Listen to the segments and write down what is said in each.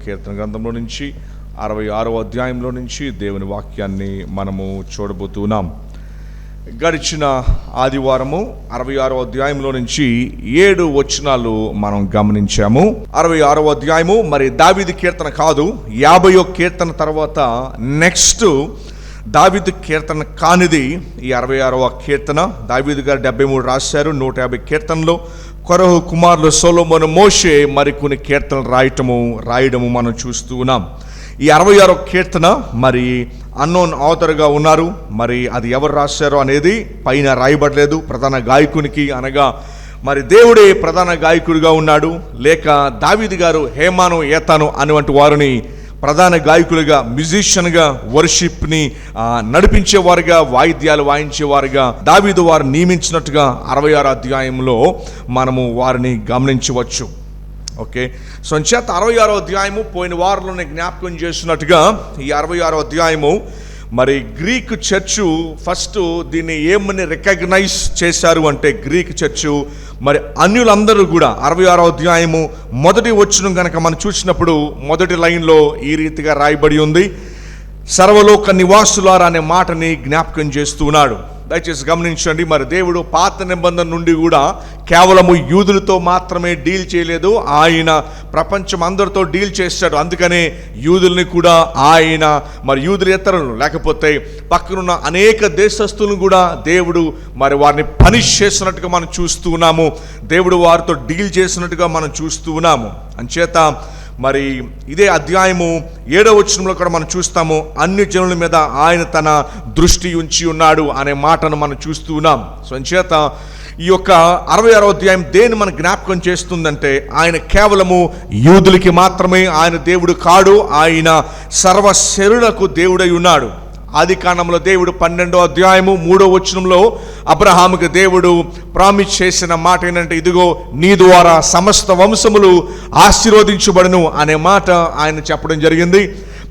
కీర్తన గ్రంథంలో నుంచి 66వ అధ్యాయంలో నుంచి దేవుని వాక్యాన్ని మనము చూడబోతున్నాం. గడిచిన ఆదివారము 66వ అధ్యాయంలో నుంచి 7 వచనాలు మనం గమనించాము. 66వ అధ్యాయము మరి దావీదు కీర్తన కాదు, 50వ కీర్తన తర్వాత నెక్స్ట్ దావీదు కీర్తన కానిది ఈ 66వ కీర్తన. దావీదు గారు 73 రాశారు. 150 కీర్తనలో కొరహు కుమారులు సొలొమోను, మోషే మరికొన్ని కీర్తనలు రాయడము మనం చూస్తూ ఉన్నాం. ఈ 66వ కీర్తన మరి అన్నోన్ ఆథర్గా ఉన్నారు. మరి అది ఎవరు రాశారో అనేది పైన రాయబడలేదు. ప్రధాన గాయకునికి అనగా మరి దేవుడే ప్రధాన గాయకుడిగా ఉన్నాడు, లేక దావీదు గారు హేమాను ఏతాను అనేటువంటి వారిని ప్రధాన గాయకులుగా, మ్యూజిషియన్గా, వర్షిప్ని నడిపించేవారుగా, వాయిద్యాలు వాయించేవారుగా దావీదు వారు నియమించినట్టుగా 66వ అధ్యాయంలో మనము వారిని గమనించవచ్చు. ఓకే, సో అంచేత 66వ అధ్యాయము పోయిన వారంలోనే జ్ఞాపకం చేసినట్టుగా ఈ 66వ అధ్యాయము మరి గ్రీక్ చర్చు ఫస్ట్ దీన్ని ఏమని రికగ్నైజ్ చేశారు అంటే, గ్రీక్ చర్చు మరి అన్యులందరూ కూడా 66వ అధ్యాయము మొదటి వచనం కనుక మనం చూసినప్పుడు మొదటి లైన్లో ఈ రీతిగా రాయబడి ఉంది, సర్వలోక నివాసులారా అనే మాటని జ్ఞాపకం చేస్తున్నాడు. దయచేసి గమనించండి. మరి దేవుడు పాత నిబంధన నుండి కూడా కేవలము యూదులతో మాత్రమే డీల్ చేయలేదు, ఆయన ప్రపంచం అందరితో డీల్ చేశాడు. అందుకనే యూదుల్ని కూడా ఆయన మరి యూదులేతరులు లేకపోతే పక్కనున్న అనేక దేశస్తులను కూడా దేవుడు మరి వారిని పనిష్ చేసినట్టుగా మనం చూస్తూ ఉన్నాము. దేవుడు వారితో డీల్ చేసినట్టుగా మనం చూస్తూ ఉన్నాము. అంచేత మరి ఇదే అధ్యాయము 7వ వచనంలో కూడా మనం చూస్తాము, అన్య జనుల మీద ఆయన తన దృష్టి ఉంచి ఉన్నాడు అనే మాటను మనం చూస్తూ ఉన్నాం. సో అంచేత ఈ యొక్క 66వ అధ్యాయం దేన్ని మన జ్ఞాపకం చేస్తుందంటే, ఆయన కేవలము యూదులకి మాత్రమే ఆయన దేవుడు కాడు, ఆయన సర్వశరీరులకు దేవుడై ఉన్నాడు. ఆది కాండంలో దేవుడు 12వ అధ్యాయము 3వ వచనంలో అబ్రహాముకి దేవుడు ప్రామిస్ చేసిన మాట ఏంటంటే, ఇదిగో నీ ద్వారా సమస్త వంశములు ఆశీర్వదించబడును అనే మాట ఆయన చెప్పడం జరిగింది.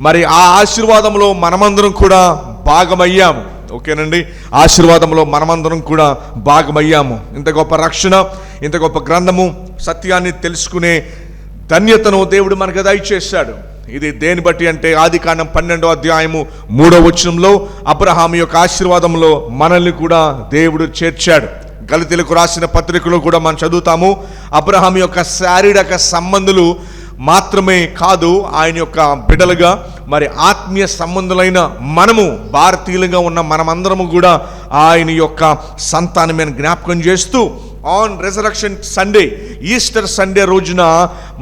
మరి ఆ ఆశీర్వాదంలో మనమందరం కూడా భాగమయ్యాము. ఓకేనండి, ఆశీర్వాదంలో మనమందరం కూడా భాగమయ్యాము. ఇంత గొప్ప రక్షణ, ఇంత గొప్ప గ్రంథము, సత్యాన్ని తెలుసుకునే ధన్యతను దేవుడు మనకు దయచేశాడు. ఇది దేని బట్టి అంటే, ఆది కాండం 12వ అధ్యాయము 3వ వచనంలో అబ్రహాము యొక్క ఆశీర్వాదంలో మనల్ని కూడా దేవుడు చేర్చాడు. గలతీయులకు రాసిన పత్రికలో కూడా మనం చదువుతాము, అబ్రహాము యొక్క శారీరక సంబంధులు మాత్రమే కాదు, ఆయన యొక్క బిడ్డలుగా మరి ఆత్మీయ సంబంధులైన మనము, భారతీయులుగా ఉన్న మనమందరము కూడా ఆయన యొక్క సంతానమైన జ్ఞాపకం చేస్తూ on resurrection Sunday, Easter Sunday రోజున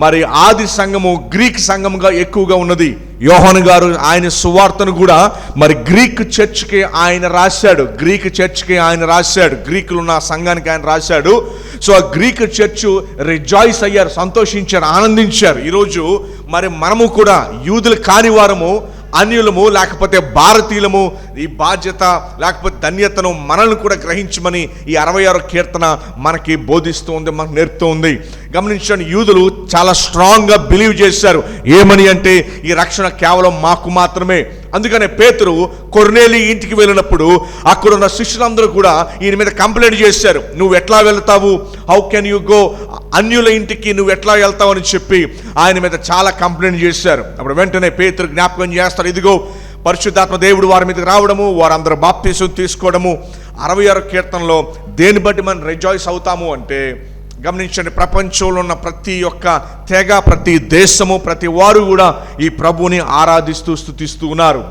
మరి ఆది సంఘము గ్రీక్ సంఘముగా ఎక్కువగా ఉన్నది. యోహాను గారు ఆయన సువార్తను కూడా మరి గ్రీక్ చర్చ్కి ఆయన రాశాడు. గ్రీకులు ఉన్న సంఘానికి ఆయన రాశాడు. సో ఆ గ్రీక్ చర్చ్ రిజాయిస్ అయ్యారు, సంతోషించారు, ఆనందించారు. ఈరోజు మరి మనము కూడా యూదులు కాని వారము, అన్యులము లేకపోతే భారతీయులము ఈ బాధ్యత లేకపోతే ధన్యతను మనల్ని కూడా గ్రహించమని ఈ 66వ కీర్తన మనకి బోధిస్తూ ఉంది, మనకు నేర్పుతూ ఉంది. గమనించండి, యూదులు చాలా స్ట్రాంగ్గా బిలీవ్ చేశారు. ఏమని అంటే, ఈ రక్షణ కేవలం మాకు మాత్రమే. అందుకనే పేతురు కొర్నేలి ఇంటికి వెళ్ళినప్పుడు అక్కడున్న శిష్యులందరూ కూడా ఈయన మీద కంప్లైంట్ చేశారు, నువ్వు ఎట్లా వెళ్తావు, హౌ కెన్ యూ గో, అన్యుల ఇంటికి నువ్వు ఎట్లా వెళ్తావు అని చెప్పి ఆయన మీద చాలా కంప్లైంట్ చేశారు. అప్పుడు వెంటనే పేతురు జ్ఞాపకం చేస్తారు, ఇదిగో పరిశుద్ధాత్మ దేవుడు వారి మీదకి రావడము, వారందరూ బాప్తిసం తీసుకోవడము. 66వ కీర్తనలో దేన్ని బట్టి మనం రిజాయిస్ అవుతాము అంటే, గమనించండి, ప్రపంచంలో ఉన్న ప్రతి ఒక్క తెగ, ప్రతి దేశము, ప్రతి వారు కూడా ఈ ప్రభువుని ఆరాధిస్తూ స్తుతిస్తూ ఉన్నారు.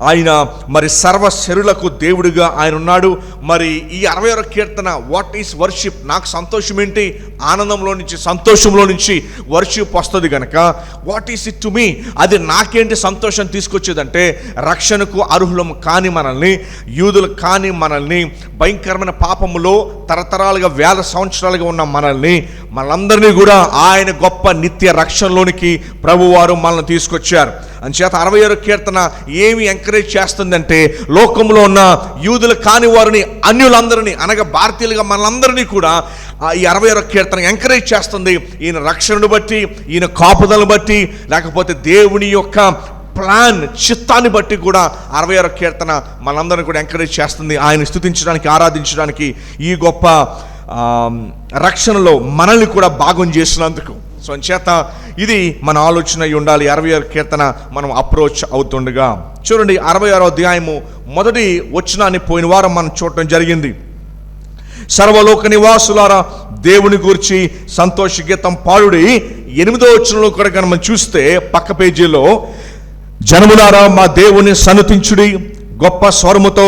ఆయన మరి సర్వశరీరులకు దేవుడిగా ఆయన ఉన్నాడు. మరి ఈ 66వ కీర్తన వాట్ ఈస్ వర్షిప్, నాకు సంతోషం ఏంటి, ఆనందంలో నుంచి సంతోషంలో నుంచి వర్షిప్ వస్తుంది కనుక what is it to me, అది నాకేంటి సంతోషం తీసుకొచ్చేదంటే, రక్షణకు అర్హులము కాని మనల్ని, యూదులు కాని మనల్ని, భయంకరమైన పాపములో తరతరాలుగా వేల సంవత్సరాలుగా ఉన్న మనందరినీ కూడా ఆయన గొప్ప నిత్య రక్షణలోనికి ప్రభువారు మనల్ని తీసుకొచ్చారు. అంచేత 66వ కీర్తన ఏమి ఎంకరేజ్ చేస్తుందంటే, లోకంలో ఉన్న యూదులు కాని వారిని, అన్యులందరినీ అనగా భారతీయులుగా మనందరినీ కూడా ఈ 66వ కీర్తన ఎంకరేజ్ చేస్తుంది. ఈయన రక్షణను బట్టి, ఈయన కాపుదలను బట్టి, లేకపోతే దేవుని యొక్క ప్లాన్ చిత్తాన్ని బట్టి కూడా 66వ కీర్తన మనందరినీ కూడా ఎంకరేజ్ చేస్తుంది. ఆయన స్తుతించడానికి, ఆరాధించడానికి, ఈ గొప్ప రక్షణలో మనల్ని కూడా భాగం చేసినందుకు. సో అంచేత ఇది మన ఆలోచన అయి ఉండాలి. 66 కీర్తన మనం అప్రోచ్ అవుతుండగా చూడండి, 66వ అధ్యాయము మొదటి వచనాన్ని పోయిన వారం మనం చూడటం జరిగింది. సర్వలోక నివాసులారా దేవుని గూర్చి సంతోష గీతం పాడుడి. 8వ వచనంలో కూడా కనుక మనం చూస్తే పక్క పేజీలో, జనములారా మా దేవుని సన్నుతించుడి, గొప్ప స్వరముతో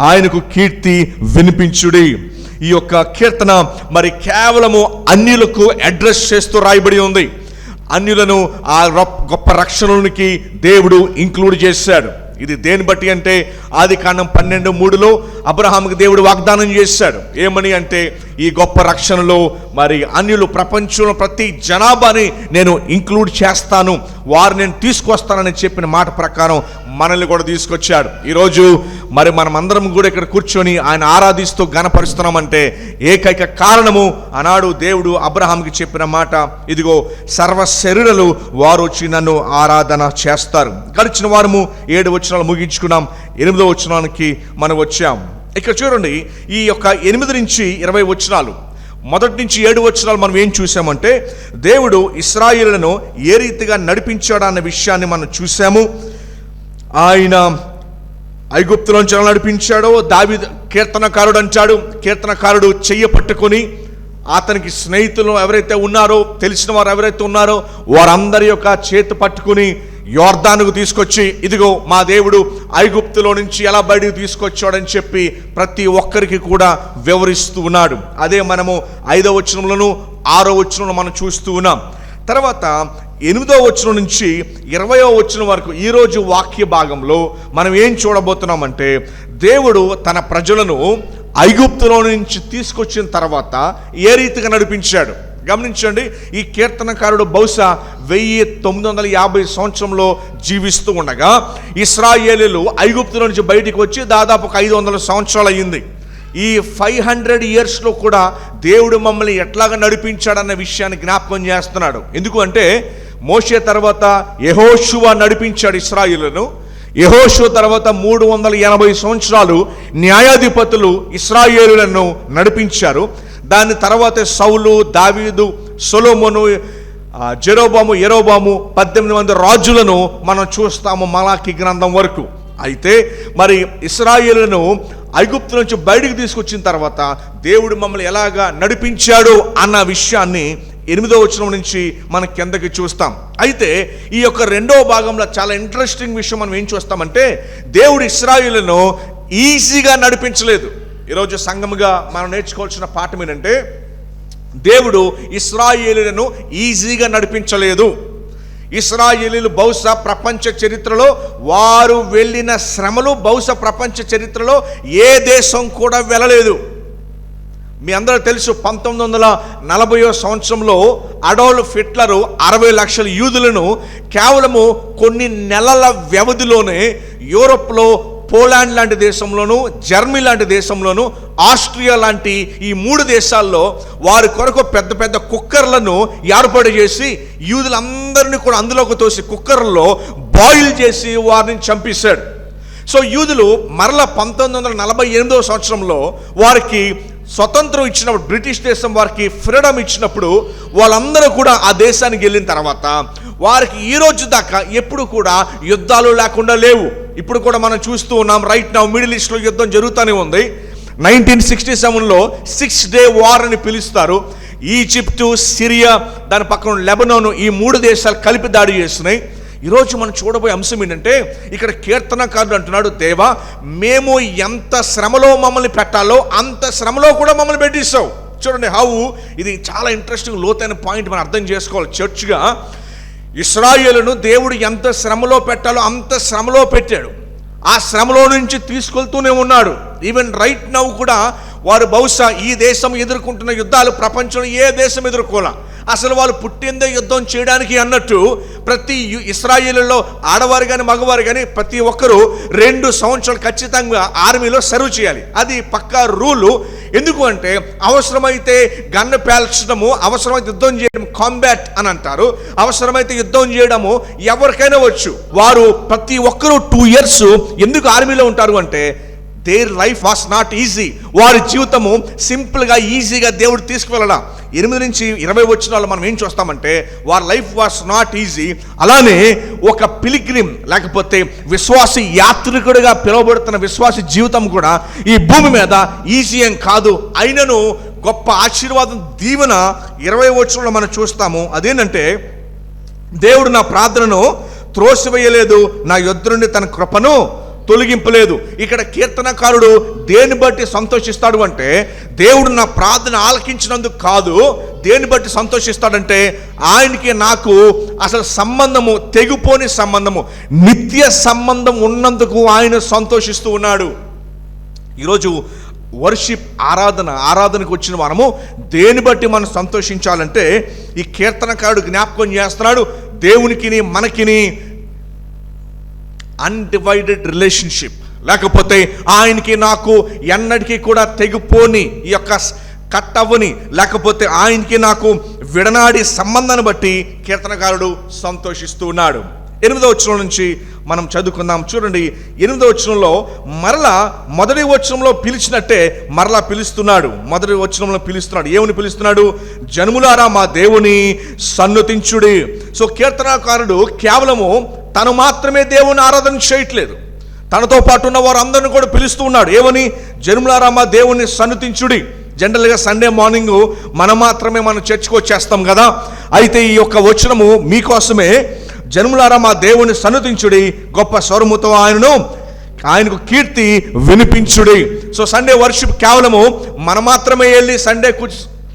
ఆయనకు కీర్తి వినిపించుడి. ఈ యొక్క కీర్తన మరి కేవలము అన్యులకు అడ్రస్ చేస్తూ రాయబడి ఉంది. అన్యులను ఆ గొప్ప రక్షణలోనికి దేవుడు ఇంక్లూడ్ చేశాడు. ఇది దేని బట్టి అంటే ఆదికాండం 12:3లో అబ్రహాముకి దేవుడు వాగ్దానం చేశాడు. ఏమని అంటే, ఈ గొప్ప రక్షణలో మరి అన్యులు, ప్రపంచంలో ప్రతి జనాభాని నేను ఇంక్లూడ్ చేస్తాను, వారు నేను తీసుకొస్తానని చెప్పిన మాట ప్రకారం మనల్ని కూడా తీసుకొచ్చాడు. ఈరోజు మరి మనం అందరం కూడా ఇక్కడ కూర్చొని ఆయన ఆరాధిస్తూ ఘనపరుస్తున్నామంటే ఏకైక కారణము, ఆనాడు దేవుడు అబ్రహాంకి చెప్పిన మాట, ఇదిగో సర్వ శరీరులు వారు వచ్చి నన్ను ఆరాధన చేస్తారు. గడిచిన వారము 7 వచనాలు ముగించుకున్నాం. 8వ వచనానికి మనం వచ్చాం. ఇక్కడ చూడండి, ఈ యొక్క 8 నుంచి 20 వచనాలు, మొదటి నుంచి 7 వచనాలు మనం ఏం చూసామంటే, దేవుడు ఇశ్రాయేలును ఏ రీతిగా నడిపించాడు అన్న విషయాన్ని మనం చూసాము. ఆయన ఐగుప్తులోంచి ఎలా నడిపించాడో దావీదు కీర్తనకారుడు అంటాడు. కీర్తనకారుడు చెయ్యి పట్టుకొని అతనికి స్నేహితులు ఎవరైతే ఉన్నారో, తెలిసిన వారు ఎవరైతే ఉన్నారో వారందరి యొక్క చేతి పట్టుకుని యోర్దానుకు తీసుకొచ్చి, ఇదిగో మా దేవుడు ఐగుప్తులో నుంచి ఎలా బయటకు తీసుకొచ్చాడని చెప్పి ప్రతి ఒక్కరికి కూడా వివరిస్తూ ఉన్నాడు. అదే మనము 5వ వచనంలోను 6వ వచనంలో మనం చూస్తూ ఉన్నాం. తర్వాత 8వ వచనం నుంచి 20వ వచనం వరకు ఈరోజు వాక్య భాగంలో మనం ఏం చూడబోతున్నామంటే, దేవుడు తన ప్రజలను ఐగుప్తులో నుంచి తీసుకొచ్చిన తర్వాత ఏ రీతిగా నడిపించాడు. గమనించండి, ఈ కీర్తనకారుడు బహుశా 1950 సంవత్సరంలో జీవిస్తూ ఉండగా ఇశ్రాయేలీయులు ఐగుప్తులో నుంచి బయటికి వచ్చి దాదాపు 500 సంవత్సరాలు అయ్యింది. ఈ 500 ఇయర్స్లో కూడా దేవుడు మమ్మల్ని ఎట్లాగా నడిపించాడన్న విషయాన్ని జ్ఞాపకం చేస్తున్నాడు. ఎందుకు అంటే, మోషే తర్వాత యెహోషువ నడిపించాడు ఇశ్రాయేలును. యెహోషువ తర్వాత 380 సంవత్సరాలు న్యాయాధిపతులు ఇశ్రాయేలులను నడిపించారు. దాని తర్వాత సౌలు, దావీదు, సొలొమోను, యెరోబాము 18 మంది రాజులను మనం చూస్తాము మలాకి గ్రంథం వరకు. అయితే మరి ఇశ్రాయేలును ఐగుప్తు నుంచి బయటికి తీసుకొచ్చిన తర్వాత దేవుడు మమ్మల్ని ఎలాగా నడిపించాడు అన్న విషయాన్ని 8వ వచనం నుంచి మనం కిందకి చూస్తాం. అయితే ఈ యొక్క 2వ భాగంలో చాలా ఇంట్రెస్టింగ్ విషయం మనం ఏం చూస్తామంటే, దేవుడు ఇశ్రాయేలును ఈజీగా నడిపించలేదు. ఈరోజు సంఘముగా మనం నేర్చుకోవాల్సిన పాఠం ఏంటంటే, దేవుడు ఇశ్రాయేలులను ఈజీగా నడిపించలేదు. ఇశ్రాయేలీయులు బహుశా ప్రపంచ చరిత్రలో వారు వెళ్ళిన శ్రమలు బహుశా ప్రపంచ చరిత్రలో ఏ దేశం కూడా వెళ్ళలేదు. మీ అందరూ తెలుసు, 1940వ సంవత్సరంలో అడోల్ఫ్ హిట్లరు 60 లక్షల యూదులను కేవలము కొన్ని నెలల వ్యవధిలోనే యూరోప్లో పోలాండ్ లాంటి దేశంలోను, జర్మనీ లాంటి దేశంలోను, ఆస్ట్రియా లాంటి ఈ 3 దేశాల్లో వారి కొరకు పెద్ద పెద్ద కుక్కర్లను ఏర్పాటు చేసి యూదులందరినీ కూడా అందులోకి తోసి కుక్కర్లో బాయిల్ చేసి వారిని చంపేశాడు. సో యూదులు మరలా 1948వ సంవత్సరంలో వారికి స్వతంత్రం ఇచ్చినప్పుడు, బ్రిటిష్ దేశం వారికి ఫ్రీడమ్ ఇచ్చినప్పుడు వాళ్ళందరూ కూడా ఆ దేశానికి వెళ్ళిన తర్వాత వారికి ఈ రోజు దాకా ఎప్పుడు కూడా యుద్ధాలు లేకుండా లేవు. ఇప్పుడు కూడా మనం చూస్తూ ఉన్నాం, రైట్ నౌ మిడిల్ ఈస్ట్లో యుద్ధం జరుగుతూనే ఉంది. 1967లో 6 డే వార్ అని పిలుస్తారు. ఈజిప్టు, సిరియా, దాని పక్కన లెబనాను, ఈ 3 దేశాలు కలిపి దాడి చేస్తున్నాయి. ఈరోజు మనం చూడబోయే అంశం ఏంటంటే, ఇక్కడ కీర్తనకారుడు అంటున్నాడు, దేవా మేము ఎంత శ్రమలో మమ్మల్ని పెట్టాలో అంత శ్రమలో కూడా మమ్మల్ని పెట్టిస్తావు. చూడండి ఇది చాలా ఇంట్రెస్టింగ్ లోతైన పాయింట్ మనం అర్థం చేసుకోవాలి. చర్చ్గా ఇశ్రాయేలును దేవుడు ఎంత శ్రమలో పెట్టాలో అంత శ్రమలో పెట్టాడు. ఆ శ్రమలో నుంచి తీసుకెళ్తూనే ఉన్నాడు. ఈవెన్ రైట్ నౌ కూడా వారు బహుశా ఈ దేశం ఎదుర్కొంటున్న యుద్ధాలు ప్రపంచంలో ఏ దేశం ఎదుర్కోలే. అసలు వాళ్ళు పుట్టిందే యుద్ధం చేయడానికి అన్నట్టు ప్రతి ఇశ్రాయేలులో ఆడవారు కానీ మగవారు కానీ ప్రతి ఒక్కరూ 2 సంవత్సరాలు ఖచ్చితంగా ఆర్మీలో సర్వ్ చేయాలి. అది పక్కా రూలు. ఎందుకు అంటే అవసరమైతే గన్ను పేల్చడము, అవసరమైతే యుద్ధం చేయడం కాంబాట్ అని అంటారు. అవసరమైతే యుద్ధం చేయడము ఎవరికైనా వచ్చు. వారు ప్రతి ఒక్కరూ 2 ఇయర్స్ ఎందుకు ఆర్మీలో ఉంటారు అంటే their life was not easy. వారి జీవితము సింపుల్గా ఈజీగా దేవుడు తీసుకువెళ్ళడా. 8 నుంచి 20 వచనాల్లో మనం ఏం చూస్తామంటే వారి లైఫ్ వాస్ నాట్ ఈజీ. అలానే ఒక పిలిగ్రిమ్ లేకపోతే విశ్వాస యాత్రికుడిగా పిలువబడుతున్న విశ్వాస జీవితం కూడా ఈ భూమి మీద ఈజీ ఏం కాదు. అయినను గొప్ప ఆశీర్వాదం దీవెన 20 వచనంలో మనం చూస్తాము. అదేంటంటే దేవుడు నా ప్రార్థనను త్రోసివేయలేదు, నా యొద్ద నుండి తన కృపను తొలగింపలేదు. ఇక్కడ కీర్తనకారుడు దేని బట్టి సంతోషిస్తాడు అంటే దేవుడు నా ప్రార్థన ఆలకించినందుకు కాదు. దేని బట్టి సంతోషిస్తాడంటే ఆయనకి నాకు అసలు సంబంధము, తెగిపోని సంబంధము, నిత్య సంబంధం ఉన్నందుకు ఆయన సంతోషిస్తూ ఉన్నాడు. ఈరోజు వర్షిప్ ఆరాధనకు వచ్చిన మనము దేని బట్టి మనం సంతోషించాలంటే ఈ కీర్తనకారుడు జ్ఞాపకం చేస్తున్నాడు, దేవునికిని మనకిని అన్డివైడెడ్ రిలేషన్షిప్, లేకపోతే ఆయనకి నాకు ఎన్నటికీ కూడా తెగిపోని ఈ యొక్క కట్టవని, లేకపోతే ఆయనకి నాకు విడనాడి సంబంధాన్ని బట్టి కీర్తనకారుడు సంతోషిస్తూ ఉన్నాడు. 8వ వచనం నుంచి మనం చదువుకుందాం. చూడండి, 8వ వచనంలో మరలా మొదటి వచనంలో పిలిచినట్టే మరలా పిలుస్తున్నాడు. మొదటి వచనంలో పిలుస్తున్నాడు. ఏమని పిలుస్తున్నాడు? జనములారా మా దేవుని సన్నుతించుడి. సో కీర్తనకారుడు కేవలము తను మాత్రమే దేవుని ఆరాధన చేయట్లేదు, తనతో పాటు ఉన్న వారు అందరిని కూడా పిలుస్తూ ఉన్నాడు. ఏమని? జనములారా మా దేవుని సన్నుతించుడి. జనరల్గా సండే మార్నింగ్ మనం మాత్రమే మనం చర్చికి వచ్చేస్తాం కదా. అయితే ఈ యొక్క వచనము మీకోసమే. జనములారా మా దేవుని సన్నుతించుడి, గొప్ప స్వరముతో ఆయనకు కీర్తి వినిపించుడి. సో సండే వర్షిప్ కేవలము మనం మాత్రమే వెళ్ళి సండే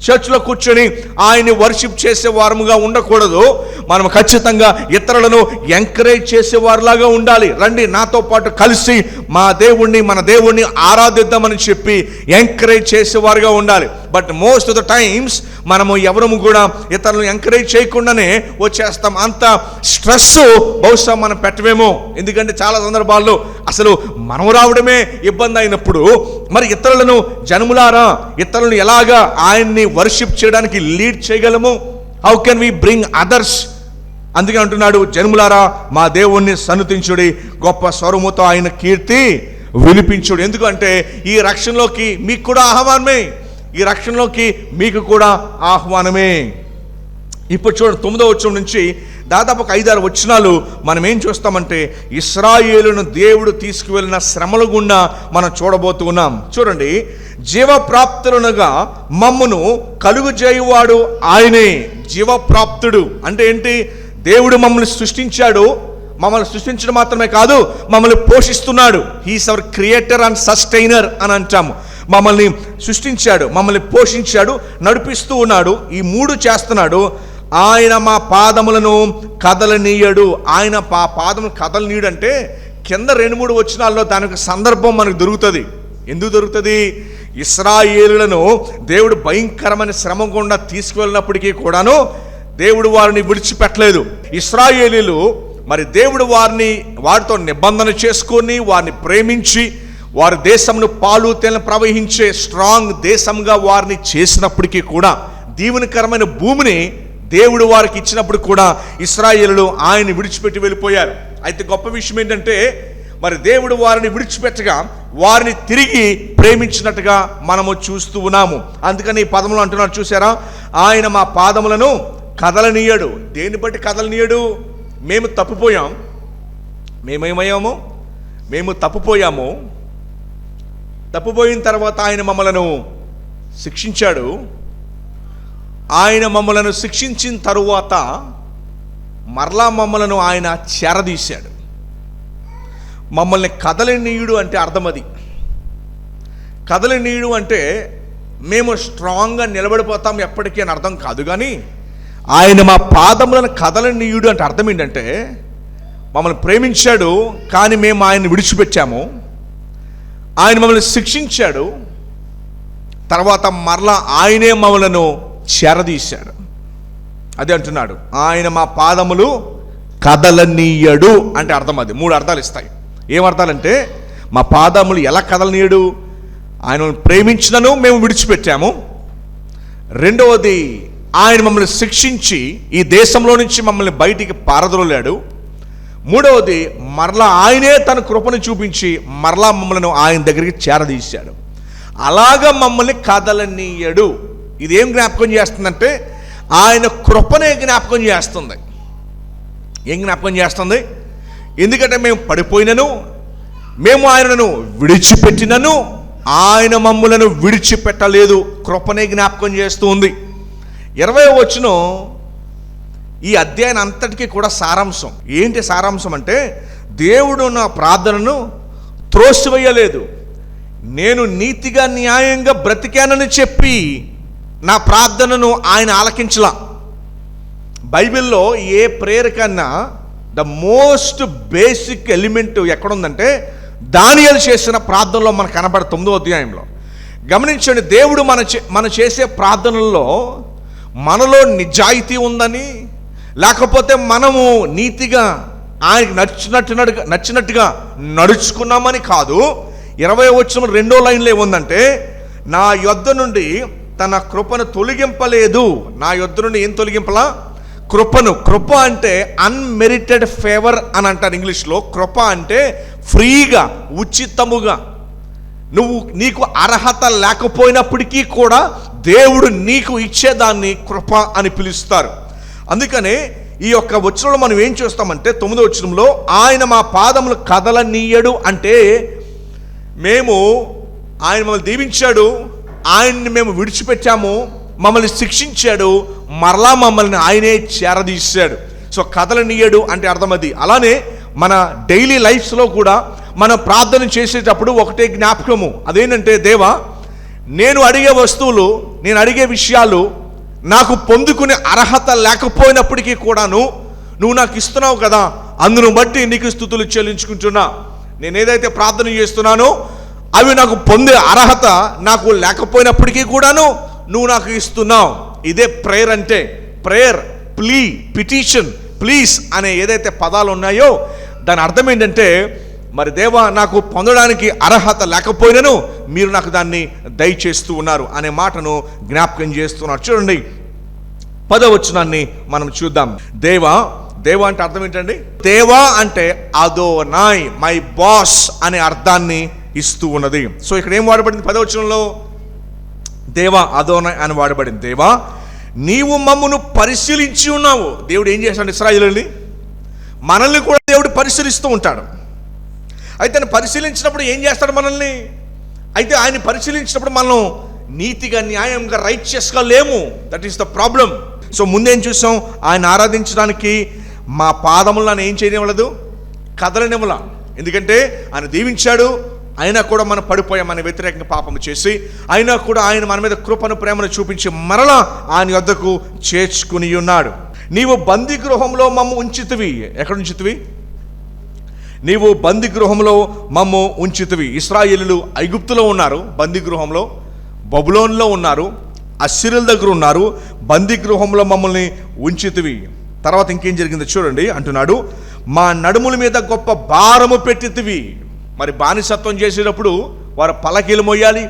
చర్చ్లో కూర్చొని ఆయన్ని వర్షిప్ చేసే వారముగా ఉండకూడదు. మనం ఖచ్చితంగా ఇతరులను ఎంకరేజ్ చేసేవారిలాగా ఉండాలి. రండి నాతో పాటు కలిసి మన దేవుణ్ణి ఆరాధిద్దామని చెప్పి ఎంకరేజ్ చేసేవారుగా ఉండాలి. But most of the times మనము ఎవరము కూడా ఇతరులను ఎంకరేజ్ చేయకుండానే వచ్చేస్తాం. అంత స్ట్రెస్ బహుశా మనం పెట్టవేమో. ఎందుకంటే చాలా సందర్భాల్లో అసలు మనం రావడమే ఇబ్బంది అయినప్పుడు మరి ఇతరులను, జనములారా ఇతరులను ఎలాగా ఆయన్ని వర్షిప్ చేయడానికి లీడ్ చేయగలము? How can we bring others? అందుకే అంటున్నాడు, జనములారా మా దేవుణ్ణి సన్నుతించుడి, గొప్ప స్వరముతో ఆయన కీర్తి వినిపించుడు. ఎందుకంటే ఈ రక్షణలోకి మీకు కూడా ఆహ్వానమే, ఈ రక్షణలోకి మీకు కూడా ఆహ్వానమే. ఇప్పుడు చూడండి, 9వ వచనం నుంచి దాదాపు ఒక 5-6 వచనాలు మనం ఏం చూస్తామంటే ఇశ్రాయేలును దేవుడు తీసుకువెళ్ళిన శ్రమల గుండా మనం చూడబోతున్నాం. చూడండి, జీవప్రాప్తులనుగా మమ్మును కలుగుజేయువాడు ఆయనే. జీవప్రాప్తుడు అంటే ఏంటి? దేవుడు మమ్మల్ని సృష్టించాడు. మమ్మల్ని సృష్టించడం మాత్రమే కాదు, మమ్మల్ని పోషిస్తున్నాడు. He's our creator and sustainer అని అంటాము. మమ్మల్ని సృష్టించాడు, మమ్మల్ని పోషించాడు, నడిపిస్తూ ఉన్నాడు. ఈ 3 చేస్తున్నాడు. ఆయన మా పాదములను కదలనీయడు. ఆయన పాదములను కదలనీయడు అంటే కింద 2-3 వచనాల్లో దానికి సందర్భం మనకు దొరుకుతుంది. ఎందుకు దొరుకుతుంది? ఇశ్రాయేలులను దేవుడు భయంకరమైన శ్రమ గుండా తీసుకువెళ్ళినప్పటికీ కూడాను దేవుడు వారిని విడిచిపెట్టలేదు. ఇశ్రాయేలీలు మరి దేవుడు వారితో నిబంధన చేసుకొని వారిని ప్రేమించి వారి దేశంను పాలు తేనెలు ప్రవహించే స్ట్రాంగ్ దేశంగా వారిని చేసినప్పటికీ కూడా దీవెనకరమైన భూమిని దేవుడు వారికి ఇచ్చినప్పుడు కూడా ఇశ్రాయేలులు ఆయన్ని విడిచిపెట్టి వెళ్ళిపోయారు. అయితే గొప్ప విషయం ఏంటంటే మరి దేవుడు వారిని విడిచిపెట్టగా వారిని తిరిగి ప్రేమించినట్టుగా మనము చూస్తూ ఉన్నాము. అందుకని ఈ పదములు అంటున్నారు, చూసారా? ఆయన మా పాదములను కదలనీయడు. దేన్ని బట్టి కదలనీయడు? మేము తప్పిపోయాం. మేమేమయ్యాము? మేము తప్పిపోయాము. తప్పిపోయిన తర్వాత ఆయన మమ్మలను శిక్షించాడు. ఆయన మమ్మలను శిక్షించిన తరువాత మరలా మమ్మలను ఆయన చేరదీశాడు. మమ్మల్ని కదలనీయుడు అంటే అర్థం అది. కదలనీయుడు అంటే మేము స్ట్రాంగ్గా నిలబడిపోతాం ఎప్పటికీ అని అర్థం కాదు. కానీ ఆయన మా పాదములను కదలనీయుడు అంటే అర్థం ఏంటంటే మమ్మల్ని ప్రేమించాడు, కానీ మేము ఆయన్ని విడిచిపెట్టాము. ఆయన మమ్మల్ని శిక్షించాడు, తర్వాత మరలా ఆయనే మమ్మలను చేరదీశాడు. అదే అంటున్నాడు, ఆయన మా పాదములు కదలనీయడు అంటే అర్థం అది. 3 అర్థాలు ఇస్తాయి. ఏమర్థాలంటే మా పాదములు ఎలా కదలనీయడు? ఆయన ప్రేమించినను మేము విడిచిపెట్టాము. రెండవది, ఆయన మమ్మల్ని శిక్షించి ఈ దేశంలో నుంచి మమ్మల్ని బయటికి పారదోలాడు. మూడవది, మరలా ఆయనే తన కృపను చూపించి మరలా మమ్మల్ని ఆయన దగ్గరికి చేరదీశాడు. అలాగా మమ్మల్ని కదలనీయడు. ఇదేం జ్ఞాపకం చేస్తుందంటే ఆయన కృపనే జ్ఞాపకం చేస్తుంది. ఏం జ్ఞాపకం చేస్తుంది? ఎందుకంటే మేము పడిపోయినను, మేము ఆయనను విడిచిపెట్టినను ఆయన మమ్ములను విడిచిపెట్టలేదు. కృపనే జ్ఞాపకం చేస్తూ ఉంది. 20వ వచనం ఈ అధ్యాయం అంతటికీ కూడా సారాంశం. ఏంటి సారాంశం అంటే, దేవుడు నా ప్రార్థనను త్రోసివేయలేదు. నేను నీతిగా న్యాయంగా బ్రతికానని చెప్పి నా ప్రార్థనను ఆయన ఆలకించలా. బైబిల్లో ఏ ప్రేయర్ కన్నా ద మోస్ట్ బేసిక్ ఎలిమెంట్ ఎక్కడుందంటే దానియేలు చేసిన ప్రార్థనలో మనకు కనబడుతుంది. 9వ అధ్యాయంలో గమనించండి. దేవుడు మన చేసే ప్రార్థనల్లో మనలో నిజాయితీ ఉందని, లేకపోతే మనము నీతిగా ఆయనకు నచ్చినట్టుగా నడుచుకున్నామని కాదు. 20వ వచనం 2వ లైన్లో ఏముందంటే, నా యొద్ద నుండి తన కృపను తొలగింపలేదు. నా యొద్ద నుండి ఏం తొలగింపలా? కృపను. కృప అంటే అన్మెరిటెడ్ ఫేవర్ అని అంటారు ఇంగ్లీష్లో. కృప అంటే ఫ్రీగా, ఉచితముగా, నీకు అర్హత లేకపోయినప్పటికీ కూడా దేవుడు నీకు ఇచ్చేదాన్ని కృప అని పిలుస్తారు. అందుకనే ఈ యొక్క వచనంలో మనం ఏం చూస్తామంటే, 9వ వచనంలో ఆయన మా పాదములు కదలనీయడు అంటే, మేము ఆయన మమ్మల్ని దీవించాడు, ఆయన్ని మేము విడిచిపెట్టాము, మమ్మల్ని శిక్షించాడు, మరలా మమ్మల్ని ఆయనే చేరదీశాడు. సో కదలనీయడు అంటే అర్థం అది. అలానే మన డైలీ లైఫ్స్లో కూడా మనం ప్రార్థన చేసేటప్పుడు ఒకటే జ్ఞాపకము, అదేంటంటే, దేవా నేను అడిగే వస్తువులు, నేను అడిగే విషయాలు నాకు పొందుకునే అర్హత లేకపోయినప్పటికీ కూడాను నువ్వు నాకు ఇస్తున్నావు కదా, అందును బట్టి నీకు స్తుతులు చెల్లించుకుంటున్నా. నేను ఏదైతే ప్రార్థన చేస్తున్నానో అవి నాకు పొందే అర్హత నాకు లేకపోయినప్పటికీ కూడాను నువ్వు నాకు ఇస్తున్నావు. ఇదే ప్రేయర్ అంటే. ప్రేయర్, ప్లీ, పిటిషన్, ప్లీజ్ అనే ఏదైతే పదాలు ఉన్నాయో దాని అర్థం ఏంటంటే, మరి దేవా నాకు పొందడానికి అర్హత లేకపోయినను మీరు నాకు దాన్ని దయచేస్తూ ఉన్నారు అనే మాటను జ్ఞాపకం చేస్తున్నారు. చూడండి 10వ వచనాన్ని మనం చూద్దాం. దేవా అంటే అర్థం ఏంటండి? దేవా అంటే అదోనాయ్, మై బాస్ అనే అర్థాన్ని ఇస్తూ ఉన్నది. సో ఇక్కడ ఏం వాడబడింది? 10వ వచనంలో దేవా, అదోనాయ్ అని వాడబడింది. దేవా నీవు మమ్మను పరిశీలించి ఉన్నావు. దేవుడు ఏం చేశాడు? ఇశ్రాయేలుని, మనల్ని కూడా దేవుడు పరిశీలిస్తూ ఉంటాడు. అయితే ఆయన పరిశీలించినప్పుడు ఏం చేస్తాడు మనల్ని? అయితే ఆయన పరిశీలించినప్పుడు మనం నీతిగా న్యాయంగా రైచియస్గా లేము. That is the problem. So ముందేం చూసాం? ఆయన ఆరాధించడానికి మా పాదములను ఏం చేయనివ్వలేదు, కదలనివ్వల. ఎందుకంటే ఆయన దీవించాడు, అయినా కూడా మనం పడిపోయాం, మన వ్యతిరేకంగా పాపము చేసి. అయినా కూడా ఆయన మన మీద కృపను, ప్రేమను చూపించి మరలా ఆయన వద్దకు చేర్చుకుని ఉన్నాడు. నీవు బందీ గృహంలో మమ్ము ఉంచితివి. ఎక్కడ ఉంచితివి? నీవు బందీ గృహంలో మమ్ము ఉంచితివి. ఇశ్రాయేలీయులు ఐగుప్తులో ఉన్నారు, బందీ గృహంలో, బబులోన్లో ఉన్నారు, అశ్షూరుల దగ్గర ఉన్నారు, బందీ గృహంలో మమ్మల్ని ఉంచితివి. తర్వాత ఇంకేం జరిగిందో చూడండి. అంటున్నాడు, మా నడుముల మీద గొప్ప భారము పెట్టితివి. మరి బానిసత్వం చేసేటప్పుడు వారు పలకీలు మోయాలి,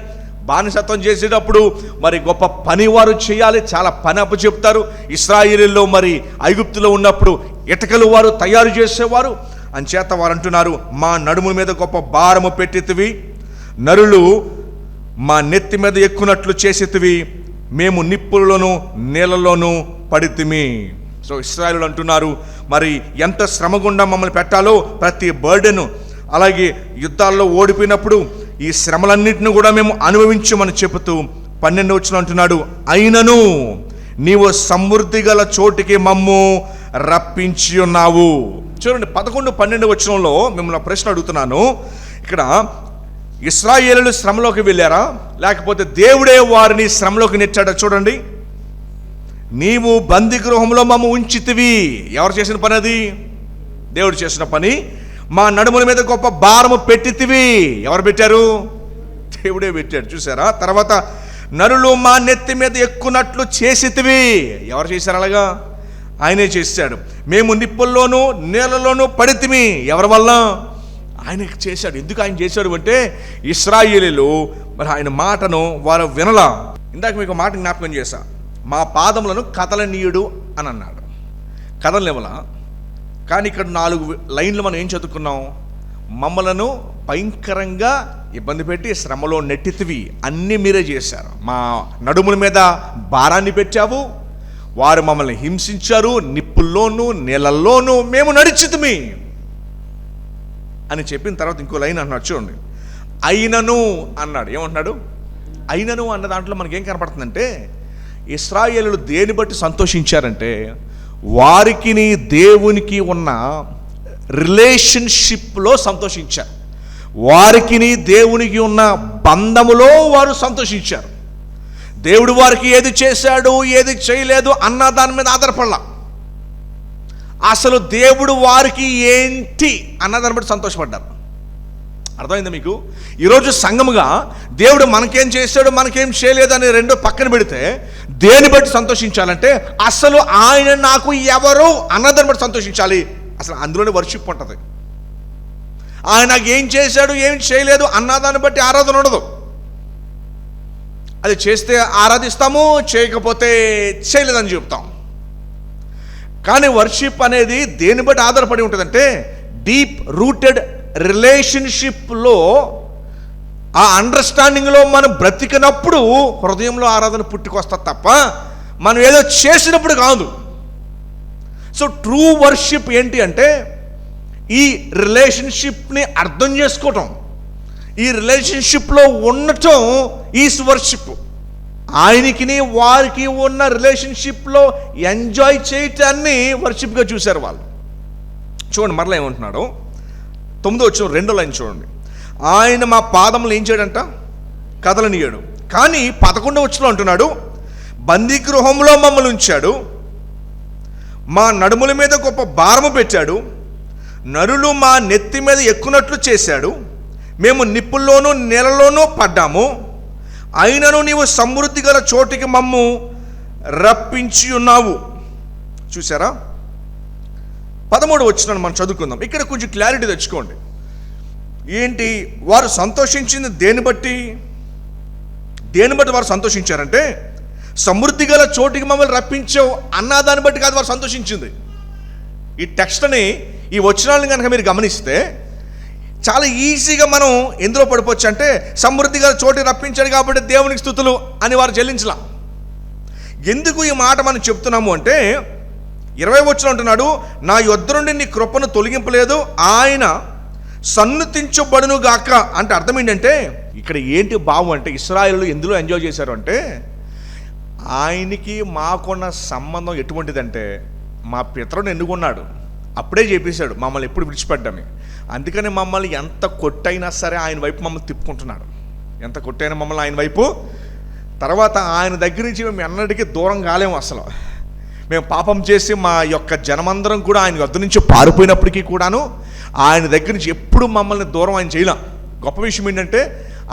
బానిసత్వం చేసేటప్పుడు మరి గొప్ప పని వారు చేయాలి, చాలా పని అప్పచెప్తారు. ఇశ్రాయేలీయుల్లో మరి ఐగుప్తులో ఉన్నప్పుడు ఇటుకలు వారు తయారు చేసేవారు. అంచేత వారు అంటున్నారు, మా నడుముల మీద గొప్ప భారము పెట్టితివి, నరులు మా నెత్తి మీద ఎక్కునట్లు చేసేతివి, మేము నిప్పులలోను నీళ్ళలోనూ పడితిమి. సో ఇశ్రాయేలీయులు అంటున్నారు, మరి ఎంత శ్రమ గుండా మమ్మల్ని పెట్టాలో ప్రతి బర్డెను, అలాగే యుద్ధాల్లో ఓడిపోయినప్పుడు ఈ శ్రమలన్నింటినీ కూడా మేము అనుభవించమని చెబుతూ 12వ వచనం అంటున్నాడు, అయినను నీవు సమృద్ధి గల చోటికి మమ్ము రప్పించి ఉన్నావు. చూడండి 11, 12 వచనంలో మిమ్మల్ని ప్రశ్న అడుగుతున్నాను. ఇక్కడ ఇశ్రాయేలీయులు శ్రమలోకి వెళ్ళారా, లేకపోతే దేవుడే వారిని శ్రమలోకి నెట్టాడా? చూడండి, నీవు బందీ గృహంలో మమ్మ ఉంచితివి. ఎవరు చేసిన పని అది? దేవుడు చేసిన పని. మా నడుముల మీద గొప్ప భారము పెట్టితివి. ఎవరు పెట్టారు? దేవుడే పెట్టాడు. చూసారా? తర్వాత నరులు మా నెత్తి మీద ఎక్కునట్లు చేసితివి. ఎవరు చేశారు అలాగా? ఆయనే చేశాడు. మేము నిప్పుల్లోనూ నీళ్ళలోనూ పడితిమి. ఎవరి వల్ల? ఆయన చేశాడు. ఎందుకు ఆయన చేశాడు అంటే, ఇశ్రాయేలీయులు మరి ఆయన మాటను వారు వినలా. ఇందాక మీకు మాట జ్ఞాపకం చేశా, మా పాదములను కదలనీయుడు అని అన్నాడు. కదలనివ్వలా. కానీ ఇక్కడ 4 లైన్లు మనం ఏం చదువుకున్నాం? మమ్మలను భయంకరంగా ఇబ్బంది పెట్టి శ్రమలో నెట్టితివి, అన్నీ మీరే చేశారు. మా నడుముల మీద భారాన్ని పెట్టావు, వారు మమ్మల్ని హింసించారు, నిప్పుల్లోనూ నీళ్ళల్లోనూ మేము నడిచితిమి అని చెప్పిన తర్వాత ఇంకో లైన్ అన్నాడు చూడండి, అయినను అన్నాడు. ఏమంటున్నాడు? అయినను అన్న దాంట్లో మనకేం కనపడుతుందంటే, ఇశ్రాయేలులు దేని బట్టి సంతోషించారంటే వారికి దేవునికి ఉన్న రిలేషన్షిప్లో సంతోషించారు. వారికి దేవునికి ఉన్న బంధములో వారు సంతోషించారు. దేవుడు వారికి ఏది చేశాడు ఏది చేయలేదు అన్న దాని మీద ఆధారపడలా. అసలు దేవుడు వారికి ఏంటి అన్న దాన్ని బట్టి సంతోషపడ్డారు. అర్థమైందా మీకు? ఈరోజు సంఘముగా దేవుడు మనకేం చేశాడు మనకేం చేయలేదు అని రెండో పక్కన పెడితే దేని బట్టి సంతోషించాలంటే అసలు ఆయన నాకు ఎవరు అన్నదాన్ని బట్టి సంతోషించాలి. అసలు అందులోనే వర్షిప్ ఉంటుంది. ఆయన నాకు ఏం చేశాడు ఏం చేయలేదు అన్నదాన్ని బట్టి ఆరాధన ఉండదు. అది చేస్తే ఆరాధిస్తాము, చేయకపోతే చేయలేదని చెప్తాం. కానీ వర్షిప్ అనేది దేని బట్టి ఆధారపడి ఉంటుందంటే డీప్ రూటెడ్ రిలేషన్షిప్లో, ఆ అండర్స్టాండింగ్లో మనం బ్రతికినప్పుడు హృదయంలో ఆరాధన పుట్టుకొస్తుంది తప్ప మనం ఏదో చేసినప్పుడు కాదు. సో ట్రూ వర్షిప్ ఏంటి అంటే ఈ రిలేషన్షిప్ని అర్థం చేసుకోవటం, ఈ రిలేషన్షిప్లో ఉండటం ఈజ్ వర్షిప్. ఆయనకి వారికి ఉన్న రిలేషన్షిప్లో ఎంజాయ్ చేయటాన్ని వర్షిప్గా చూశారు వాళ్ళు. చూడండి మరలా ఏమంటున్నాడు, 9వ వచనం 2వ లైన్ చూడండి. ఆయన మా పాదములు ఏం చేయడంట? కదలనీయడు. కానీ 11వ వచనంలో అంటున్నాడు, బందీగృహంలో మమ్మల్ని ఉంచాడు, మా నడుముల మీద గొప్ప భారము పెట్టాడు, నరులు మా నెత్తి మీద ఎక్కునట్లు చేశాడు, మేము నిప్పుల్లోనూ నీళ్ళలోనూ పడ్డాము, అయినను నీవు సమృద్ధి గల చోటికి మమ్ము రప్పించి ఉన్నావు. చూసారా? 13వ వచనాన్ని మనం చదువుకుందాం. ఇక్కడ కొంచెం క్లారిటీ తెచ్చుకోండి. ఏంటి వారు సంతోషించింది దేని బట్టి వారు సంతోషించారంటే సమృద్ధి గల చోటికి మమ్మల్ని రప్పించావు అన్న దాన్ని బట్టి కాదు వారు సంతోషించింది. ఈ టెక్స్ట్ని, ఈ వచనాలను కనుక మీరు గమనిస్తే చాలా ఈజీగా మనం ఎందులో పడిపోవచ్చు అంటే సమృద్ధి గల చోటికి రప్పించాడు కాబట్టి దేవునికి స్తుతులు అని వారు చెల్లించలా. ఎందుకు ఈ మాట మనం చెప్తున్నాము అంటే 20వ వచనం అంటున్నాడు, నా యొద్ద నుండి నీ కృపను తొలగింపలేదు, ఆయన సన్నుతించబడును గాక. అంటే అర్థం ఏంటంటే ఇక్కడ ఏంటి భావం అంటే ఇశ్రాయేలు ఎందులో ఎంజాయ్ చేశారు అంటే ఆయనకి మాకున్న సంబంధం ఎటువంటిదంటే మా పితరుని ఎన్నుకున్నాడు, అప్పుడే చెప్పేశాడు మమ్మల్ని ఎప్పుడు విడిచిపెడ్డామే. అందుకని మమ్మల్ని ఎంత కొట్టైనా సరే ఆయన వైపు మమ్మల్ని తిప్పుకుంటున్నాడు. ఎంత కొట్టైనా మమ్మల్ని ఆయన వైపు. తర్వాత ఆయన దగ్గర నుంచి మేము ఎన్నటికీ దూరం కాలేము. అసలు మేము పాపం చేసి మా యొక్క జనమందరం కూడా ఆయన వద్ద నుంచి పారిపోయినప్పటికీ కూడాను ఆయన దగ్గర నుంచి ఎప్పుడు మమ్మల్ని దూరం ఆయన చేయలేం. గొప్ప విషయం ఏంటంటే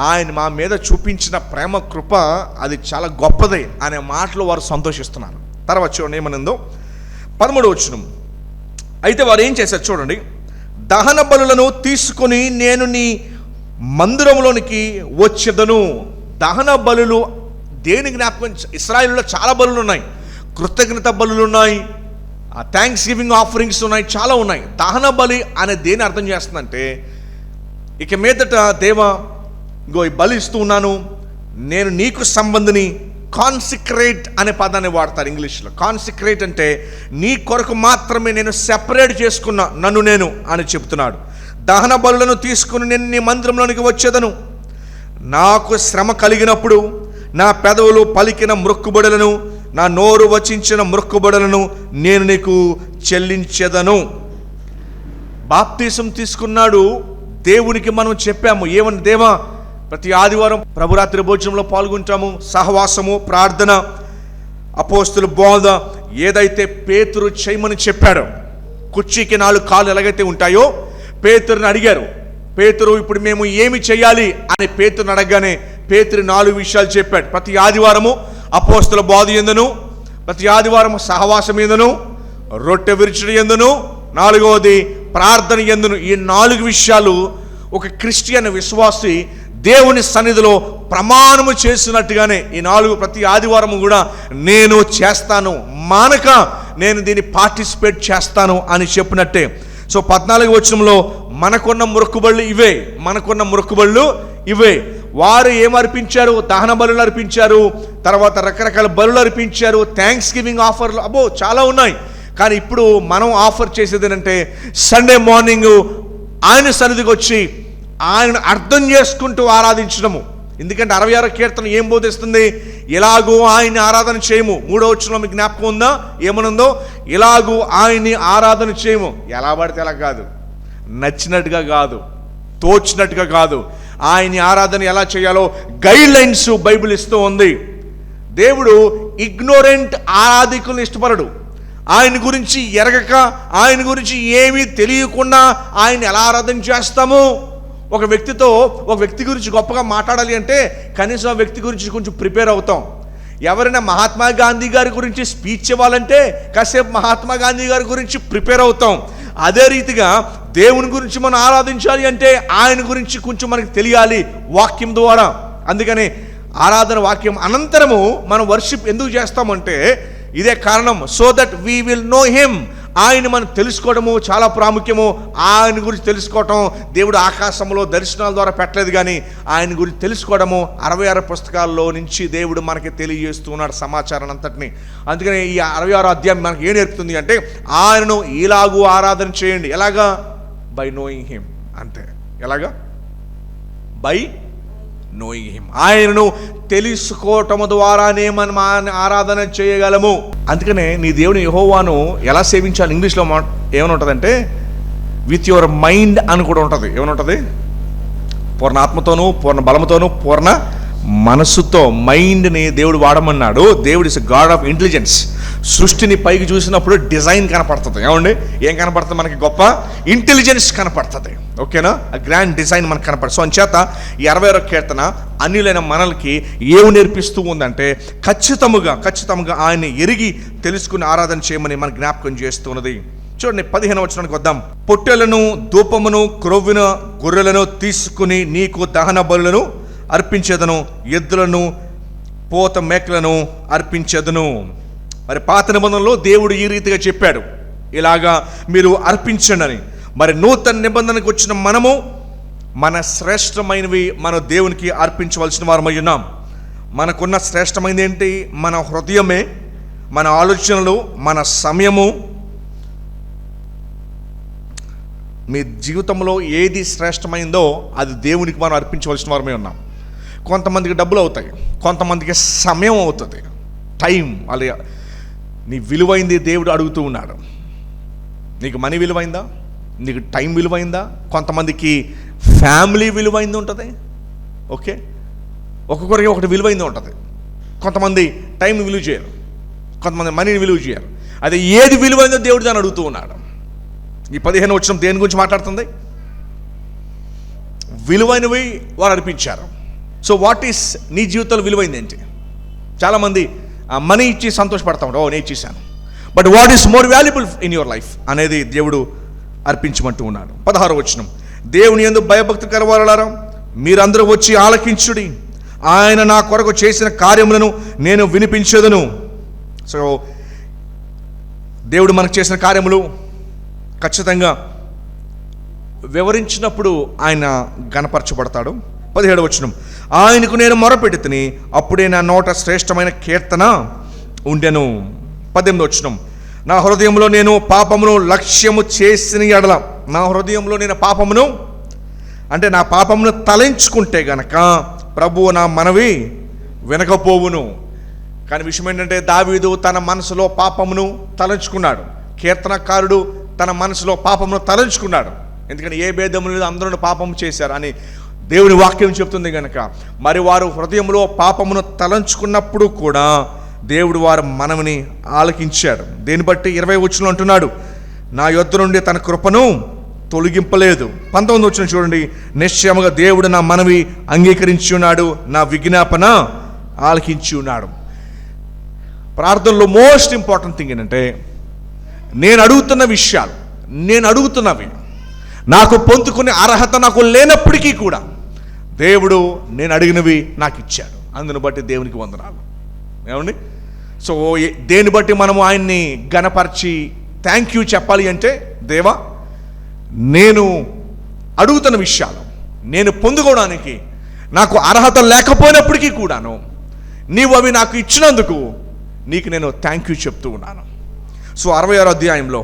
ఆయన మా మీద చూపించిన ప్రేమ కృప అది చాలా గొప్పది అనే మాటలో వారు సంతోషిస్తున్నారు. తర్వాత చూడండి ఏమనుందో 13వ వచనం. అయితే వారు ఏం చేశారు చూడండి, దహన బలులను తీసుకొని నేను నీ మందిరంలోనికి వచ్చేదను. దహన బలులు దేని జ్ఞాపకం? ఇశ్రాయేలులో చాలా బలులు ఉన్నాయి, కృతజ్ఞత బలులు ఉన్నాయి, థ్యాంక్స్ గివింగ్ ఆఫరింగ్స్ ఉన్నాయి, చాలా ఉన్నాయి. దహన బలి అనే దేని అర్థం చేస్తుందంటే ఇక మీదట దేవా ఇంకో ఈ బలి ఇస్తూ ఉన్నాను, నేను నీకు సంబంధిని. కాన్సిక్రేట్ అనే పదాన్ని వాడతారు ఇంగ్లీష్లో. కాన్సిక్రేట్ అంటే నీ కొరకు మాత్రమే నేను సెపరేట్ చేసుకున్నా నన్ను నేను అని చెప్తున్నాడు. దహన బలులను తీసుకుని నేను నీ మందిరంలోనికి వచ్చేదను. నాకు శ్రమ కలిగినప్పుడు నా పెదవులు పలికిన మొక్కుబడులను, నా నోరు వచించిన మొక్కుబడులను నేను నీకు చెల్లించెదను. బాప్తిసం తీసుకున్నాడు, దేవునికి మనం చెప్పాము ఏమని, దేవా ప్రతి ఆదివారం ప్రభురాత్రి భోజనంలో పాల్గొంటాము, సహవాసము, ప్రార్థన, అపోస్తుల బోధ, ఏదైతే పేతురు చేయమని చెప్పాడో, కుర్చీకి 4 కాళ్ళు ఎలాగైతే ఉంటాయో పేతురుని అడిగారు. పేతురు ఇప్పుడు మేము ఏమి చేయాలి అని పేతురుని అడగగానే పేతురు 4 విషయాలు చెప్పాడు. ప్రతి ఆదివారము అపోస్తుల బోధ యందును, ప్రతి ఆదివారము సహవాసం యందును, రొట్టె విరుచుడు యందును, 4వది ప్రార్థన యందును. ఈ 4 విషయాలు ఒక క్రిస్టియన్ విశ్వాసి దేవుని సన్నిధిలో ప్రమాణము చేసినట్టుగానే ఈ 4 ప్రతి ఆదివారము కూడా నేను చేస్తాను, మానక నేను దీన్ని పార్టిసిపేట్ చేస్తాను అని చెప్పినట్టే. సో 14వ వచనంలో మనకున్న మొక్కుబళ్ళు ఇవే. వారు ఏమర్పించారు? దహన బలులు అర్పించారు, తర్వాత రకరకాల బలులు అర్పించారు, థ్యాంక్స్ గివింగ్ ఆఫర్లు, చాలా ఉన్నాయి. కానీ ఇప్పుడు మనం ఆఫర్ చేసేది ఏంటంటే సండే మార్నింగ్ ఆయన సన్నిధికి వచ్చి ఆయన అర్థం చేసుకుంటూ ఆరాధించడము. ఎందుకంటే 66వ కీర్తన ఏం బోధిస్తుంది? ఎలాగూ ఆయన్ని ఆరాధన చేయము. 3వ వచనంలో మీకు జ్ఞాపకం ఉందా? ఏమనుందో? ఎలాగూ ఆయన్ని ఆరాధన చేయము. ఎలా పడితే అలా కాదు, నచ్చినట్టుగా కాదు, తోచినట్టుగా కాదు. ఆయన్ని ఆరాధన ఎలా చేయాలో గైడ్ లైన్స్ బైబిల్ ఇస్తూ ఉంది. దేవుడు ఇగ్నోరెంట్ ఆరాధికులను ఇష్టపడడు. ఆయన గురించి ఎరగక, ఆయన గురించి ఏమీ తెలియకుండా ఆయన ఎలా ఆరాధన చేస్తాము? ఒక వ్యక్తి గురించి గొప్పగా మాట్లాడాలి అంటే కనీసం ఆ వ్యక్తి గురించి కొంచెం ప్రిపేర్ అవుతాం. ఎవరైనా మహాత్మా గాంధీ గారి గురించి స్పీచ్ ఇవ్వాలంటే కాసేపు మహాత్మా గాంధీ గారి గురించి ప్రిపేర్ అవుతాం. అదే రీతిగా దేవుని గురించి మనం ఆరాధించాలి అంటే ఆయన గురించి కొంచెం మనకు తెలియాలి వాక్యం ద్వారా. అందుకని ఆరాధన వాక్యం అనంతరము మనం వర్షిప్ ఎందుకు చేస్తామంటే ఇదే కారణం. So that we will know him. ఆయన మనం తెలుసుకోవడము చాలా ప్రాముఖ్యము. ఆయన గురించి తెలుసుకోవటం దేవుడు ఆకాశంలో దర్శనాల ద్వారా పెట్టలేదు, కానీ ఆయన గురించి తెలుసుకోవడము 66 పుస్తకాల్లో నుంచి దేవుడు మనకి తెలియజేస్తూ ఉన్నాడు సమాచారం అంతటిని. అందుకని ఈ 66వ అధ్యాయం మనకి ఏం నేర్పుతుంది అంటే ఆయనను ఇలాగూ ఆరాధన చేయండి. ఎలాగా? By knowing him. అంతే. ఎలాగా? By knowing him. ఆయనను తెలుసుకోవటం ద్వారానే మనం ఆరాధన చేయగలము. అందుకనే నీ దేవుని యెహోవాను ఎలా సేవించాలి? ఇంగ్లీష్లో ఏమని ఉంటుందంటే విత్ యువర్ మైండ్ అని కూడా ఉంటుంది. ఏమని ఉంటుంది? పూర్ణ ఆత్మతోనూ, పూర్ణ బలముతోనూ, పూర్ణ మనస్సుతో. మైండ్ని దేవుడు వాడమన్నాడు. దేవుడు ఇస్ గాడ్ ఆఫ్ ఇంటెలిజెన్స్. సృష్టిని పైకి చూసినప్పుడు డిజైన్ కనపడుతుంది. ఏమండి? ఏం కనపడుతుంది మనకి? గొప్ప ఇంటెలిజెన్స్ కనపడుతుంది. ఓకేనా? ఆ గ్రాండ్ డిజైన్ మనకు కనపడుతుంది. సో అంచేత ఈ 66వ కీర్తన అన్యులైన మనల్కి ఏమి నేర్పిస్తూ ఉందంటే ఖచ్చితంగా ఆయన్ని ఎరిగి తెలుసుకుని ఆరాధన చేయమని మన జ్ఞాపకం చేస్తున్నది. చూడండి 15వ వచనానికి వద్దాం. పొట్టెలను, ధూపమును, క్రొవ్విన గొర్రెలను తీసుకుని నీకు దహన బలులను అర్పించేదను, ఎద్దులను, పోత మేకలను అర్పించేదను. మరి పాత నిబంధనలో దేవుడు ఈ రీతిగా చెప్పాడు, ఇలాగా మీరు అర్పించండి అని. మరి నూతన నిబంధనకు వచ్చిన మనము మన శ్రేష్టమైనవి మన దేవునికి అర్పించవలసిన వారమై ఉన్నాం. మనకున్న శ్రేష్టమైనది ఏంటి? మన హృదయమే, మన ఆలోచనలు, మన సమయము. మీ జీవితంలో ఏది శ్రేష్టమైందో అది దేవునికి మనం అర్పించవలసిన వారమే ఉన్నాం. కొంతమందికి డబ్బులు అవుతాయి, కొంతమందికి సమయం అవుతుంది, టైం. అలా నీ విలువైంది దేవుడు అడుగుతూ ఉన్నాడు. నీకు మనీ విలువైందా? నీకు టైం విలువైందా? కొంతమందికి ఫ్యామిలీ విలువైంది ఉంటుంది. ఓకే, ఒక్కొక్కరికి ఒకటి విలువైంది ఉంటుంది. కొంతమంది టైం విలువ చేయరు, కొంతమంది మనీని విలువ చేయరు. అదే ఏది విలువైందో దేవుడు దాన్ని అడుగుతూ ఉన్నాడు. ఈ 15వ వచనం దేని గురించి మాట్లాడుతుంది? విలువైనవి వారు అర్పించారు. సో వాట్ ఈస్ నీ జీవితంలో విలువైంది ఏంటి? చాలామంది మనీ ఇచ్చి సంతోషపడతా ఉంటారు, నేను ఇచ్చేసాను. But what is more valuable in your life అనేది దేవుడు అర్పించమంటూ ఉన్నాడు. 16వ వచనం. దేవుని యందు భయభక్తి కలవారలారా మీరందరూ వచ్చి ఆలకించుడి, ఆయన నా కొరకు చేసిన కార్యములను నేను వినిపించేదను. సో దేవుడు మనకు చేసిన కార్యములు ఖచ్చితంగా వివరించినప్పుడు ఆయన గణపరచబడతాడు. 17వ వచనం. ఆయనకు నేను మొరపెడితిని, అప్పుడే నా నోట శ్రేష్టమైన కీర్తన ఉండెను. 18వ వచనం. నా హృదయంలో నేను పాపమును లక్ష్యము చేసిన ఎడల, నా హృదయంలో నేను పాపమును అంటే నా పాపమును తలంచుకుంటే గనక ప్రభువు నా మనవి వినకపోవును. కానీ విషయం ఏంటంటే దావీదు తన మనసులో పాపమును తలంచుకున్నాడు. కీర్తనకారుడు తన మనసులో పాపమును తలంచుకున్నాడు. ఎందుకంటే ఏ భేదము లేదు, అందరూ పాపం చేశారు అని దేవుని వాక్యం చెప్తుంది కనుక. మరి వారు హృదయంలో పాపమును తలంచుకున్నప్పుడు కూడా దేవుడు వారి మనవిని ఆలకించాడు. దీన్ని బట్టి 20వ వచనంలో అంటున్నాడు, నా యొద్ద నుండి తన కృపను తొలగింపలేదు. 19వ వచనం చూడండి. నిశ్చయముగా దేవుడు నా మనవి అంగీకరించి ఉన్నాడు, నా విజ్ఞాపన ఆలకించి ఉన్నాడు. ప్రార్థనలో మోస్ట్ ఇంపార్టెంట్ థింగ్ ఏంటంటే నేను అడుగుతున్న విషయాలు, నేను అడుగుతున్నవి నాకు పొందుకునే అర్హత నాకు లేనప్పటికీ కూడా దేవుడు నేను అడిగినవి నాకు ఇచ్చాడు. అందును బట్టి దేవునికి వందనాలు. ఏమండి? సో దేన్ని బట్టి మనము ఆయన్ని ఘనపరిచి థ్యాంక్ యూ చెప్పాలి అంటే, దేవా నేను అడుగుతున్న విషయాలు నేను పొందుకోవడానికి నాకు అర్హత లేకపోయినప్పటికీ కూడాను నీవు అవి నాకు ఇచ్చినందుకు నీకు నేను థ్యాంక్ యూ చెప్తూ ఉన్నాను. సో 66వ అధ్యాయంలో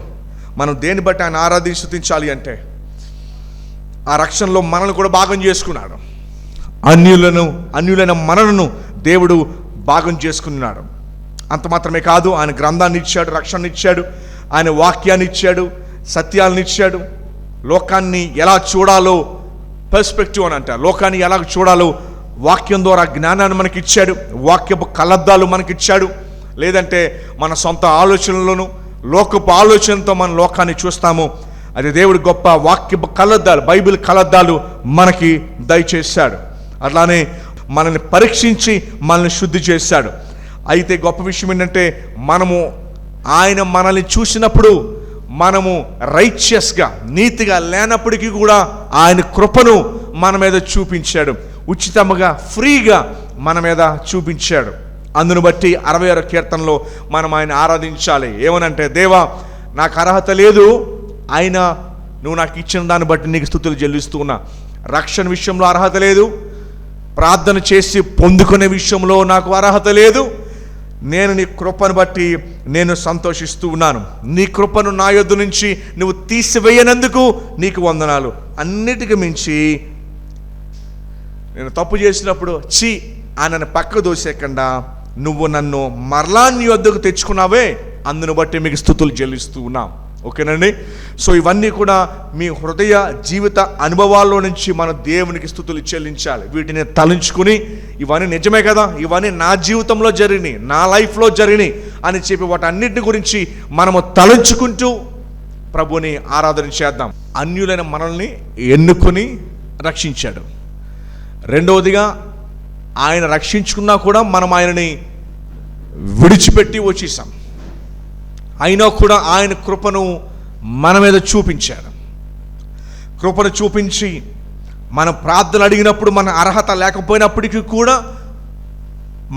మనం దేన్ని బట్టి ఆయన ఆరాధించి స్తుతించాలి అంటే, ఆ రక్షణలో మనల్ని కూడా భాగం చేసుకున్నాడు. అన్యులైన మనలను దేవుడు భాగం చేసుకున్నాడు. అంత మాత్రమే కాదు, ఆయన గ్రంథాన్ని ఇచ్చాడు, రక్షణ ఇచ్చాడు, ఆయన వాక్యాన్ని ఇచ్చాడు, సత్యాలను ఇచ్చాడు. లోకాన్ని ఎలా చూడాలో పర్స్పెక్టివ్ అని అంటారు. లోకాన్ని ఎలా చూడాలో వాక్యం ద్వారా జ్ఞానాన్ని మనకి ఇచ్చాడు, వాక్యపు కలద్దాలు మనకి ఇచ్చాడు. లేదంటే మన సొంత ఆలోచనలను లోకపు ఆలోచనతో మన లోకాన్ని చూస్తాము. అది దేవుడి గొప్ప వాక్యపు కలద్దాలు, బైబిల్ కలద్దాలు మనకి దయచేశాడు. అట్లానే మనల్ని పరీక్షించి మనల్ని శుద్ధి చేశాడు. అయితే గొప్ప విషయం ఏంటంటే, ఆయన మనల్ని చూసినప్పుడు మనము రైచియస్గా, నీతిగా లేనప్పటికీ కూడా ఆయన కృపను మన మీద చూపించాడు. ఉచితంగా, ఫ్రీగా మన మీద చూపించాడు. అందును బట్టి 66వ కీర్తనలో మనం ఆయన ఆరాధించాలి. ఏమనంటే, దేవా నాకు అర్హత లేదు, అయినా నువ్వు నాకు ఇచ్చిన దాన్ని బట్టి నీకు స్తుతులు చెల్లిస్తూ ఉన్నా. రక్షణ విషయంలో అర్హత లేదు, ప్రార్థన చేసి పొందుకునే విషయంలో నాకు అర్హత లేదు. నేను నీ కృపను బట్టి నేను సంతోషిస్తూ ఉన్నాను. నీ కృపను నా యొద్ద నుంచి నువ్వు తీసివేయనందుకు నీకు వందనాలు. అన్నిటికీ మించి నేను తప్పు చేసినప్పుడు నన్ను పక్కకు దోసేయకుండా నువ్వు నన్ను మరలా నీ వద్దకు తెచ్చుకున్నావే, అందును బట్టి మీకు స్తుతులు చెల్లిస్తూ ఉన్నాం. ఓకేనండి. సో ఇవన్నీ కూడా మీ హృదయ జీవిత అనుభవాల్లో నుంచి మనం దేవునికి స్తుతులు చెల్లించాలి. వీటిని తలంచుకుని ఇవన్నీ నిజమే కదా, ఇవన్నీ నా జీవితంలో జరిగినాయి, నా లైఫ్లో జరిగినాయి అని చెప్పి వాటన్నిటిని గురించి మనము తలంచుకుంటూ ప్రభుని ఆరాధన చేద్దాం. అన్యులైన మనల్ని ఎన్నుకొని రక్షించాడు. రెండవదిగా, ఆయన రక్షించుకున్నా కూడా మనం ఆయనని విడిచిపెట్టి వచ్చేసాం. అయినా కూడా ఆయన కృపను మన మీద చూపించాడు. కృపను చూపించి మన ప్రార్థనలు అడిగినప్పుడు మన అర్హత లేకపోయినప్పటికీ కూడా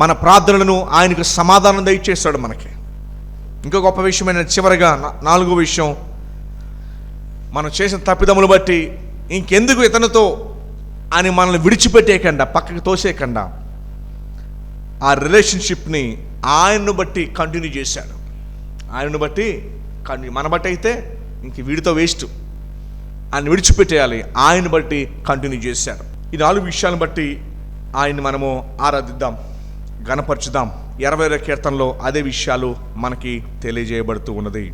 మన ప్రార్థనలను ఆయనకు సమాధానం దయచేశాడు మనకి. ఇంకో గొప్ప విషయమైన చివరిగా 4వ విషయం, మనం చేసిన తప్పిదములు బట్టి ఇంకెందుకు ఇతనితో అని మనల్ని విడిచిపెట్టేయకుండా, పక్కకి తోసేయకుండా ఆ రిలేషన్షిప్ని ఆయన్ను బట్టి కంటిన్యూ చేశాడు. ఆయనను బట్టి మన బట్టి అయితే ఇంక వీడితో వేస్ట్, ఆయన విడిచిపెట్టేయాలి, ఆయన బట్టి కంటిన్యూ చేశాడు. ఈ 4 విషయాలను బట్టి ఆయన్ని మనము ఆరాధిద్దాం, ఘనపరచుదాం. 20వ కీర్తనలో అదే విషయాలు మనకి తెలియజేయబడుతూ ఉన్నది.